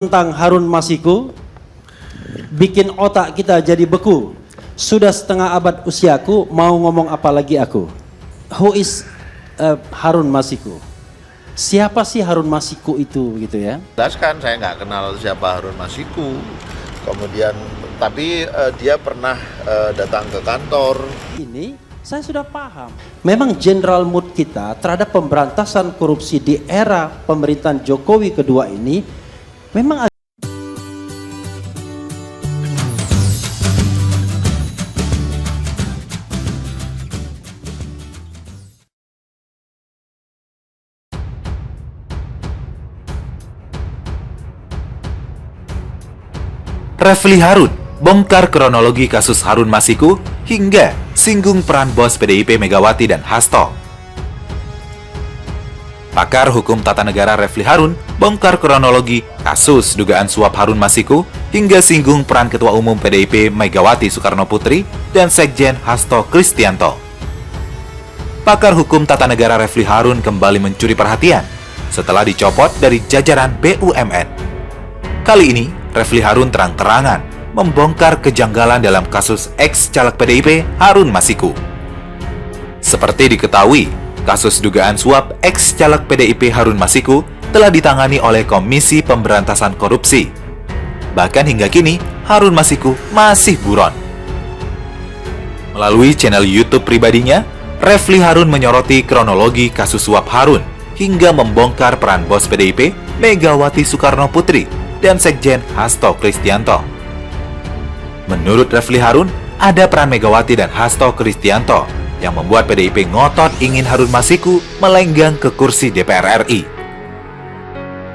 Tentang Harun Masiku bikin otak kita jadi beku. Sudah setengah abad usiaku, mau ngomong apa lagi aku? Who is Harun Masiku? Siapa sih Harun Masiku itu gitu ya? Jelaskan, saya nggak kenal siapa Harun Masiku. Kemudian tapi dia pernah datang ke kantor. Ini saya sudah paham. Memang general mood kita terhadap pemberantasan korupsi di era pemerintahan Jokowi kedua ini memang Refli Harun bongkar kronologi kasus Harun Masiku hingga singgung peran bos PDIP Megawati dan Hasto. Pakar hukum tata negara Refli Harun bongkar kronologi kasus dugaan suap Harun Masiku hingga singgung peran Ketua Umum PDIP Megawati Soekarno Putri dan Sekjen Hasto Kristianto. Pakar hukum tata negara Refli Harun kembali mencuri perhatian setelah dicopot dari jajaran BUMN. Kali ini, Refli Harun terang-terangan membongkar kejanggalan dalam kasus ex-caleg PDIP Harun Masiku. Seperti diketahui, kasus dugaan suap ex-caleg PDIP Harun Masiku telah ditangani oleh Komisi Pemberantasan Korupsi. Bahkan hingga kini, Harun Masiku masih buron. Melalui channel YouTube pribadinya, Refli Harun menyoroti kronologi kasus suap Harun hingga membongkar peran bos PDIP Megawati Soekarno Putri dan Sekjen Hasto Kristianto. Menurut Refli Harun, ada peran Megawati dan Hasto Kristianto yang membuat PDIP ngotot ingin Harun Masiku melenggang ke kursi DPR RI.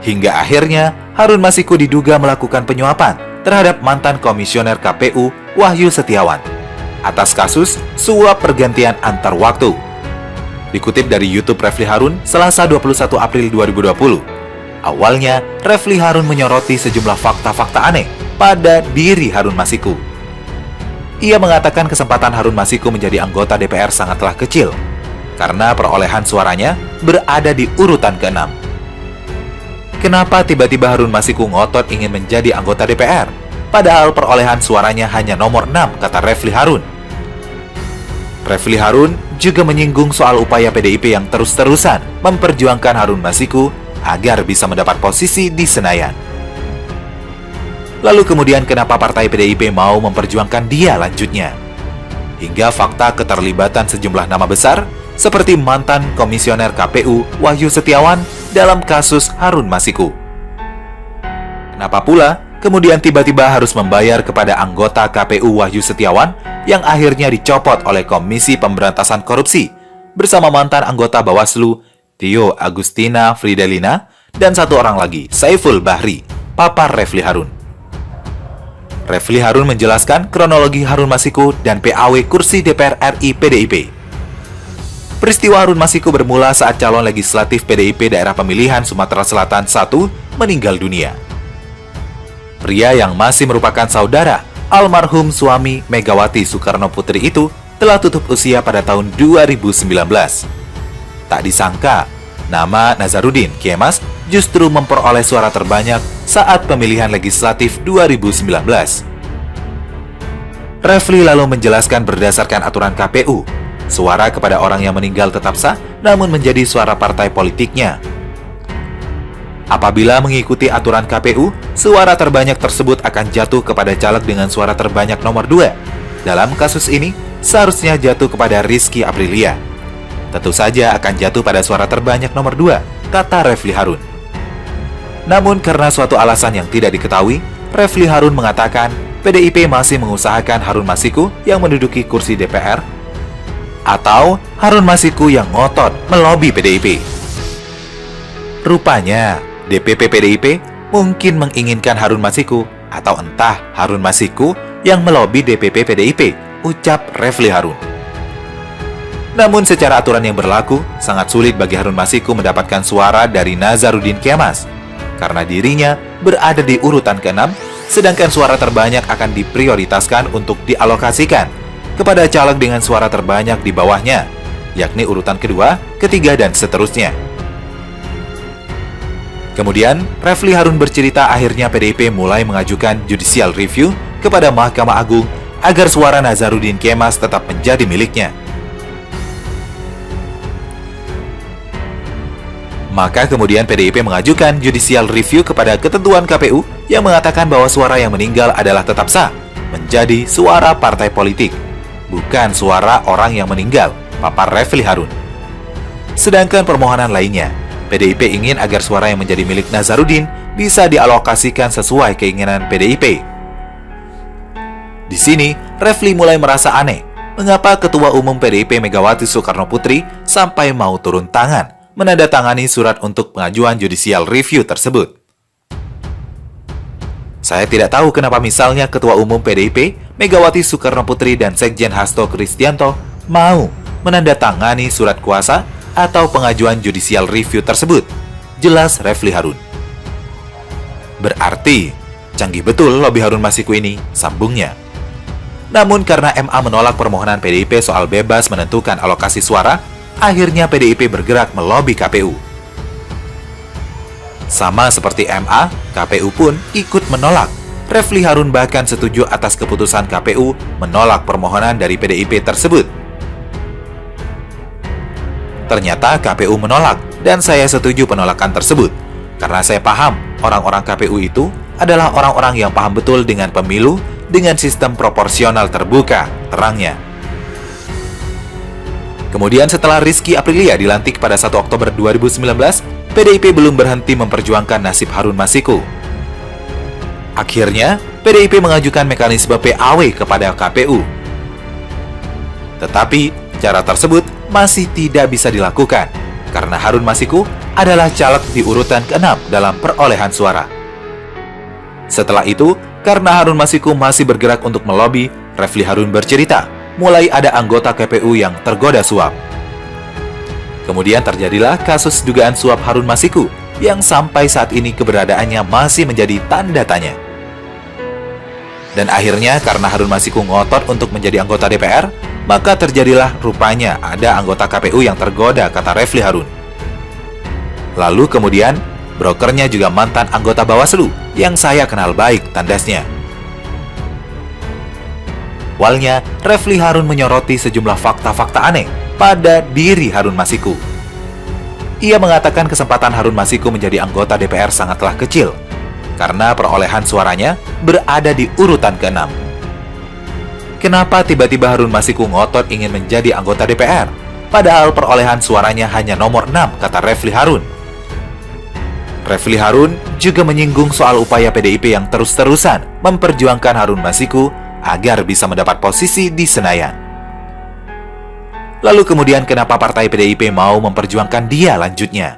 Hingga akhirnya, Harun Masiku diduga melakukan penyuapan terhadap mantan komisioner KPU Wahyu Setiawan atas kasus suap pergantian antar waktu. Dikutip dari YouTube Refli Harun, Selasa 21 April 2020, awalnya, Refli Harun menyoroti sejumlah fakta-fakta aneh pada diri Harun Masiku. Ia mengatakan kesempatan Harun Masiku menjadi anggota DPR sangatlah kecil, karena perolehan suaranya berada di urutan ke-6. Kenapa tiba-tiba Harun Masiku ngotot ingin menjadi anggota DPR, padahal perolehan suaranya hanya nomor 6, kata Refli Harun. Refli Harun juga menyinggung soal upaya PDIP yang terus-terusan memperjuangkan Harun Masiku agar bisa mendapat posisi di Senayan. Lalu kemudian kenapa partai PDIP mau memperjuangkan dia lanjutnya? Hingga fakta keterlibatan sejumlah nama besar seperti mantan komisioner KPU Wahyu Setiawan dalam kasus Harun Masiku. Kenapa pula kemudian tiba-tiba harus membayar kepada anggota KPU Wahyu Setiawan yang akhirnya dicopot oleh Komisi Pemberantasan Korupsi bersama mantan anggota Bawaslu Tio Agustina Fridelina, dan satu orang lagi, Saiful Bahri, papar Refli Harun. Refli Harun menjelaskan kronologi Harun Masiku dan PAW kursi DPR RI PDIP. Peristiwa Harun Masiku bermula saat calon legislatif PDIP daerah pemilihan Sumatera Selatan I meninggal dunia. Pria yang masih merupakan saudara almarhum suami Megawati Soekarno Putri itu telah tutup usia pada tahun 2019. Tak disangka, nama Nazarudin Kemas justru memperoleh suara terbanyak saat pemilihan legislatif 2019. Refli lalu menjelaskan berdasarkan aturan KPU, suara kepada orang yang meninggal tetap sah, namun menjadi suara partai politiknya. Apabila mengikuti aturan KPU, suara terbanyak tersebut akan jatuh kepada caleg dengan suara terbanyak nomor 2. Dalam kasus ini, seharusnya jatuh kepada Rizky Aprilia. Tentu saja akan jatuh pada suara terbanyak nomor 2, kata Refli Harun. Namun karena suatu alasan yang tidak diketahui, Refli Harun mengatakan PDIP masih mengusahakan Harun Masiku yang menduduki kursi DPR atau Harun Masiku yang ngotot melobi PDIP. Rupanya, DPP PDIP mungkin menginginkan Harun Masiku atau entah Harun Masiku yang melobi DPP PDIP, ucap Refli Harun. Namun secara aturan yang berlaku, sangat sulit bagi Harun Masiku mendapatkan suara dari Nazarudin Kemas, karena dirinya berada di urutan ke-6, sedangkan suara terbanyak akan diprioritaskan untuk dialokasikan kepada caleg dengan suara terbanyak di bawahnya, yakni urutan kedua, ketiga, dan seterusnya. Kemudian, Refli Harun bercerita akhirnya PDIP mulai mengajukan judicial review kepada Mahkamah Agung agar suara Nazarudin Kemas tetap menjadi miliknya. Maka kemudian PDIP mengajukan judicial review kepada ketentuan KPU yang mengatakan bahwa suara yang meninggal adalah tetap sah, menjadi suara partai politik, bukan suara orang yang meninggal, papar Refli Harun. Sedangkan permohonan lainnya, PDIP ingin agar suara yang menjadi milik Nazarudin bisa dialokasikan sesuai keinginan PDIP. Di sini, Refli mulai merasa aneh, mengapa Ketua Umum PDIP Megawati Soekarno Putri sampai mau turun tangan menandatangani surat untuk pengajuan judicial review tersebut. Saya tidak tahu kenapa misalnya Ketua Umum PDIP Megawati Soekarno Putri dan Sekjen Hasto Kristianto mau menandatangani surat kuasa atau pengajuan judicial review tersebut. Jelas Refli Harun. Berarti, canggih betul lobi Harun Masiku ini, sambungnya. Namun karena MA menolak permohonan PDIP soal bebas menentukan alokasi suara, akhirnya PDIP bergerak melobi KPU. Sama seperti MA, KPU pun ikut menolak. Refli Harun bahkan setuju atas keputusan KPU menolak permohonan dari PDIP tersebut. Ternyata KPU menolak, dan saya setuju penolakan tersebut. Karena saya paham, orang-orang KPU itu adalah orang-orang yang paham betul dengan pemilu dengan sistem proporsional terbuka, terangnya. Kemudian setelah Rizky Aprilia dilantik pada 1 Oktober 2019, PDIP belum berhenti memperjuangkan nasib Harun Masiku. Akhirnya, PDIP mengajukan mekanisme PAW kepada KPU. Tetapi, cara tersebut masih tidak bisa dilakukan, karena Harun Masiku adalah caleg di urutan ke-6 dalam perolehan suara. Setelah itu, karena Harun Masiku masih bergerak untuk melobi, Refli Harun bercerita, mulai ada anggota KPU yang tergoda suap. Kemudian terjadilah kasus dugaan suap Harun Masiku, yang sampai saat ini keberadaannya masih menjadi tanda tanya. Dan akhirnya karena Harun Masiku ngotot untuk menjadi anggota DPR, maka terjadilah rupanya ada anggota KPU yang tergoda, kata Refli Harun. Lalu kemudian, brokernya juga mantan anggota Bawaslu yang saya kenal baik, tandasnya. Awalnya, Refli Harun menyoroti sejumlah fakta-fakta aneh pada diri Harun Masiku. Ia mengatakan kesempatan Harun Masiku menjadi anggota DPR sangatlah kecil, karena perolehan suaranya berada di urutan ke-6. Kenapa tiba-tiba Harun Masiku ngotot ingin menjadi anggota DPR, padahal perolehan suaranya hanya nomor 6, kata Refli Harun. Refli Harun juga menyinggung soal upaya PDIP yang terus-terusan memperjuangkan Harun Masiku agar bisa mendapat posisi di Senayan. Lalu kemudian kenapa partai PDIP mau memperjuangkan dia lanjutnya?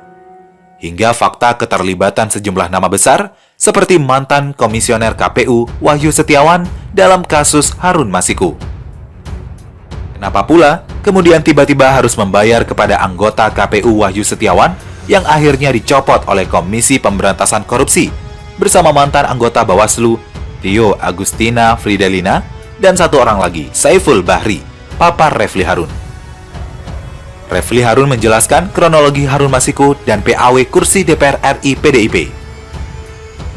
Hingga fakta keterlibatan sejumlah nama besar seperti mantan komisioner KPU Wahyu Setiawan dalam kasus Harun Masiku. Kenapa pula kemudian tiba-tiba harus membayar kepada anggota KPU Wahyu Setiawan yang akhirnya dicopot oleh Komisi Pemberantasan Korupsi bersama mantan anggota Bawaslu Tio Agustina Fridelina dan satu orang lagi, Saiful Bahri, papar Refli Harun. Refli Harun menjelaskan kronologi Harun Masiku dan PAW kursi DPR RI PDIP.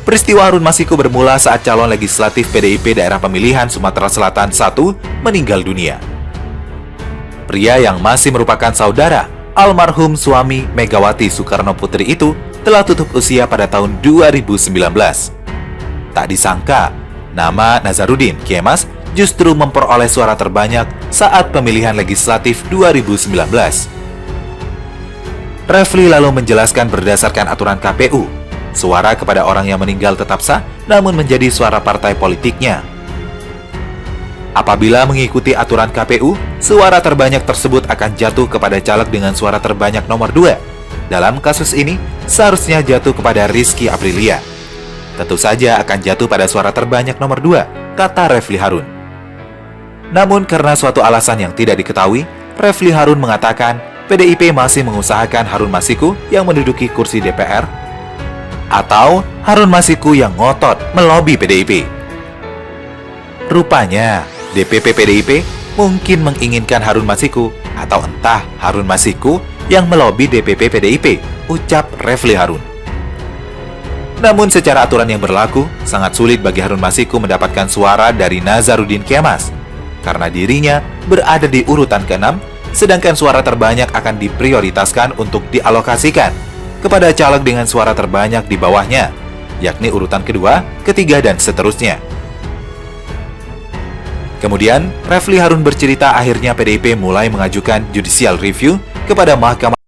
Peristiwa Harun Masiku bermula saat calon legislatif PDIP daerah pemilihan Sumatera Selatan I meninggal dunia. Pria yang masih merupakan saudara almarhum suami Megawati Soekarno Putri itu telah tutup usia pada tahun 2019. Tak disangka, nama Nazarudin Kemas justru memperoleh suara terbanyak saat pemilihan legislatif 2019. Refli lalu menjelaskan berdasarkan aturan KPU, suara kepada orang yang meninggal tetap sah, namun menjadi suara partai politiknya. Apabila mengikuti aturan KPU, suara terbanyak tersebut akan jatuh kepada caleg dengan suara terbanyak nomor 2. Dalam kasus ini, seharusnya jatuh kepada Rizky Aprilia. Tentu saja akan jatuh pada suara terbanyak nomor 2, kata Refli Harun. Namun karena suatu alasan yang tidak diketahui, Refli Harun mengatakan PDIP masih mengusahakan Harun Masiku yang menduduki kursi DPR, atau Harun Masiku yang ngotot melobi PDIP. Rupanya, DPP PDIP mungkin menginginkan Harun Masiku, atau entah Harun Masiku yang melobi DPP PDIP, ucap Refli Harun. Namun secara aturan yang berlaku, sangat sulit bagi Harun Masiku mendapatkan suara dari Nazarudin Kemas, karena dirinya berada di urutan ke-6, sedangkan suara terbanyak akan diprioritaskan untuk dialokasikan kepada caleg dengan suara terbanyak di bawahnya, yakni urutan kedua, ketiga, dan seterusnya. Kemudian, Refli Harun bercerita akhirnya PDIP mulai mengajukan judicial review kepada Mahkamah